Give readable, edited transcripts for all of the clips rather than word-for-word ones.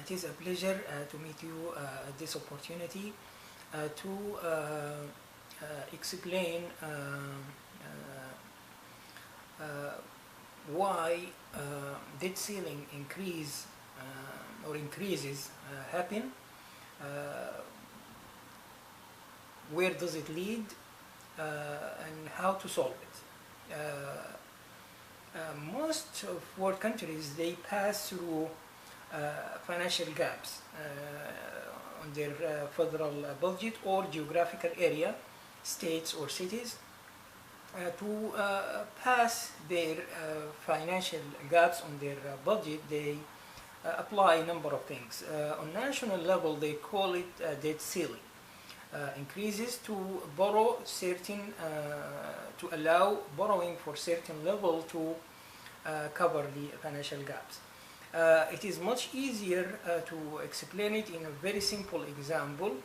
It is a pleasure to meet you at this opportunity to explain why debt ceiling increases happen, where does it lead, and how to solve it. Most of world countries, they pass through financial gaps on their federal budget or geographical area, states or cities. To pass their financial gaps on their budget, they apply a number of things. On national level, they call it debt ceiling. Increases to borrow certain, to allow borrowing for certain level to cover the financial gaps. It is much easier to explain it in a very simple example.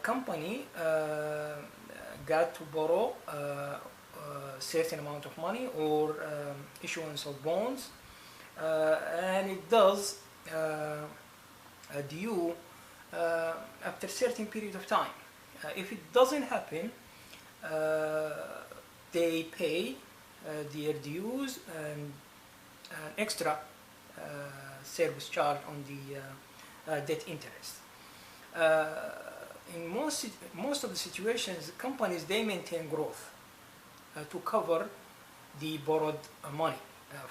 Company got to borrow a certain amount of money or issuance of bonds, and it does due after a certain period of time. If it doesn't happen, they pay their dues and an extra service charge on the debt interest. In most of the situations, companies, they maintain growth to cover the borrowed money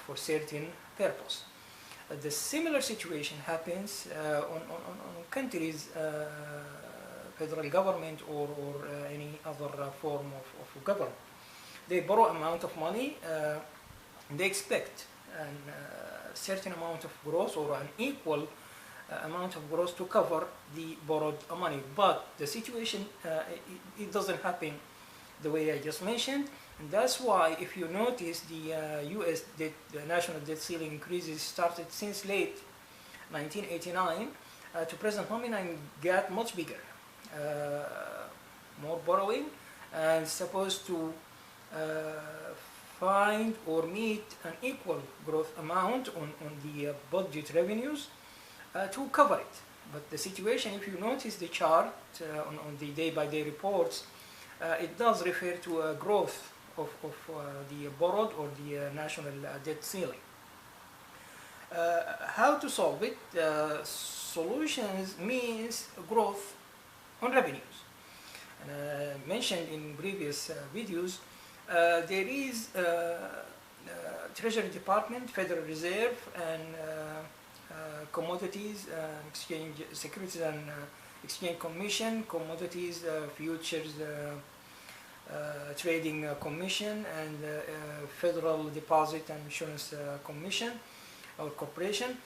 for certain purpose. The similar situation happens on countries, federal government or any other form of government. They borrow amount of money, they expect a certain amount of growth or an equal amount of growth to cover the borrowed money. But the situation, it doesn't happen the way I just mentioned. And that's why, if you notice, the US debt, the national debt ceiling increases started since late 1989 to present moment and got much bigger. More borrowing, and supposed to find or meet an equal growth amount on the budget revenues to cover it. But the situation, if you notice the chart on the day-by-day reports, it does refer to a growth of the borrowed or the national debt ceiling. How to solve it? Solutions means growth on revenues. And mentioned in previous videos, there is Treasury Department, Federal Reserve, and Commodities Exchange, Securities and Exchange Commission, Commodities Futures Trading Commission, and Federal Deposit and Insurance Commission or Corporation.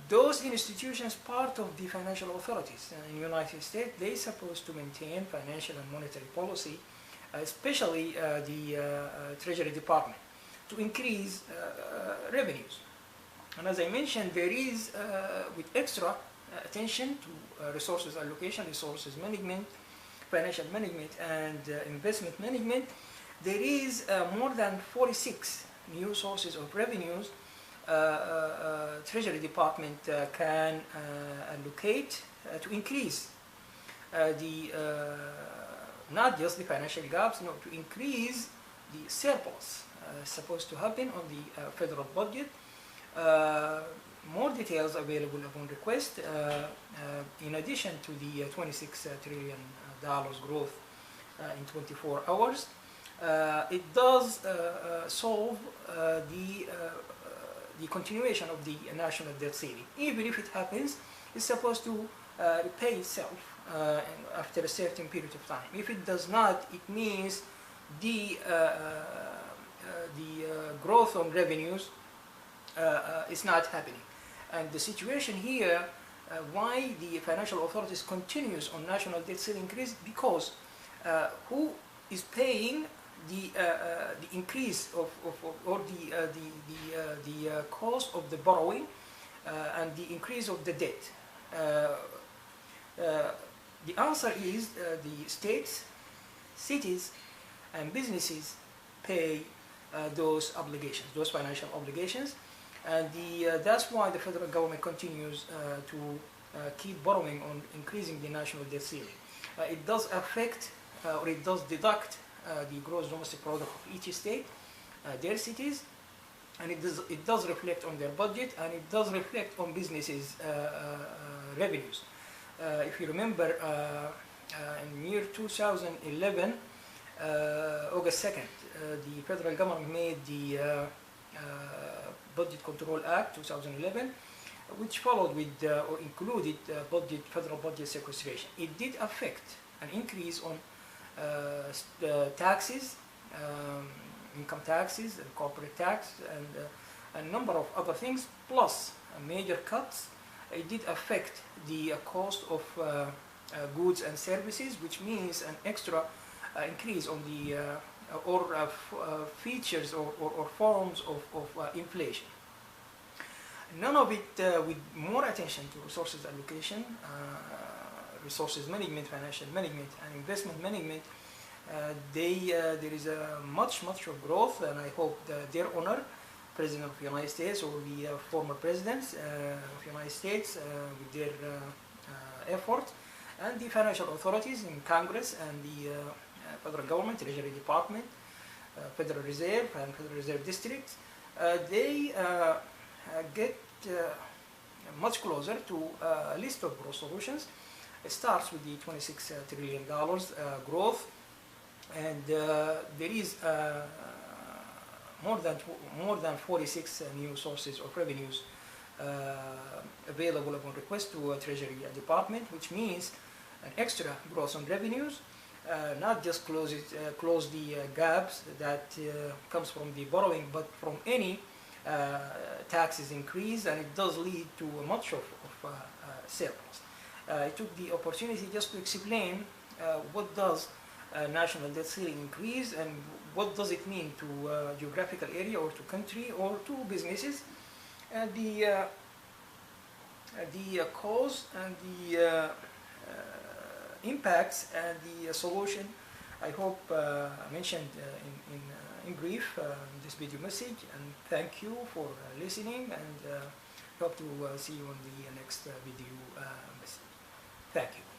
Those institutions, part of the financial authorities in the United States, they're supposed to maintain financial and monetary policy, especially the Treasury Department, to increase revenues. And as I mentioned, there is, with extra attention to resources allocation, resources management, financial management, and investment management, there is more than 46 new sources of revenues Treasury Department can allocate to increase the not just the financial gaps, no, to increase the surplus supposed to happen on the federal budget. More details available upon request. In addition to the $26 trillion growth in 24 hours, it does solve the continuation of the national debt ceiling. Even if it happens, it's supposed to repay itself after a certain period of time. If it does not, it means the growth on revenues is not happening. And the situation here, why the financial authorities continues on national debt ceiling increase, because who is paying the increase of or the cost of the borrowing and the increase of the debt? The answer is the states, cities, and businesses pay those obligations, those financial obligations. And that's why the federal government continues to keep borrowing on increasing the national debt ceiling. It does affect or it does deduct the gross domestic product of each state, their cities, and it does reflect on their budget, and it does reflect on businesses' revenues. If you remember, in year 2011, August 2nd, the federal government made the Budget Control Act 2011, which followed with or included federal budget sequestration. It did affect an increase on taxes, income taxes, and corporate tax, and a number of other things, plus major cuts. It did affect the cost of goods and services, which means an extra increase on the features or forms of inflation. None of it with more attention to resources allocation, resources management, financial management, and investment management. There is much of growth, and I hope that their honor, President of the United States or the former presidents of the United States, with their effort, and the financial authorities in Congress and the federal government, Treasury Department, Federal Reserve and Federal Reserve Districts, they get much closer to a list of growth solutions. It starts with the $26 trillion growth, and there is more than 46 new sources of revenues available upon request to Treasury Department, which means an extra growth on revenues, not just close the gaps that comes from the borrowing, but from any taxes increase, and it does lead to much of surplus. I took the opportunity just to explain what does national debt ceiling increase and what does it mean to geographical area or to country or to businesses, and the cause and the impacts and the solution. I hope I mentioned in brief in this video message, and thank you for listening, and hope to see you on the next video message. Thank you.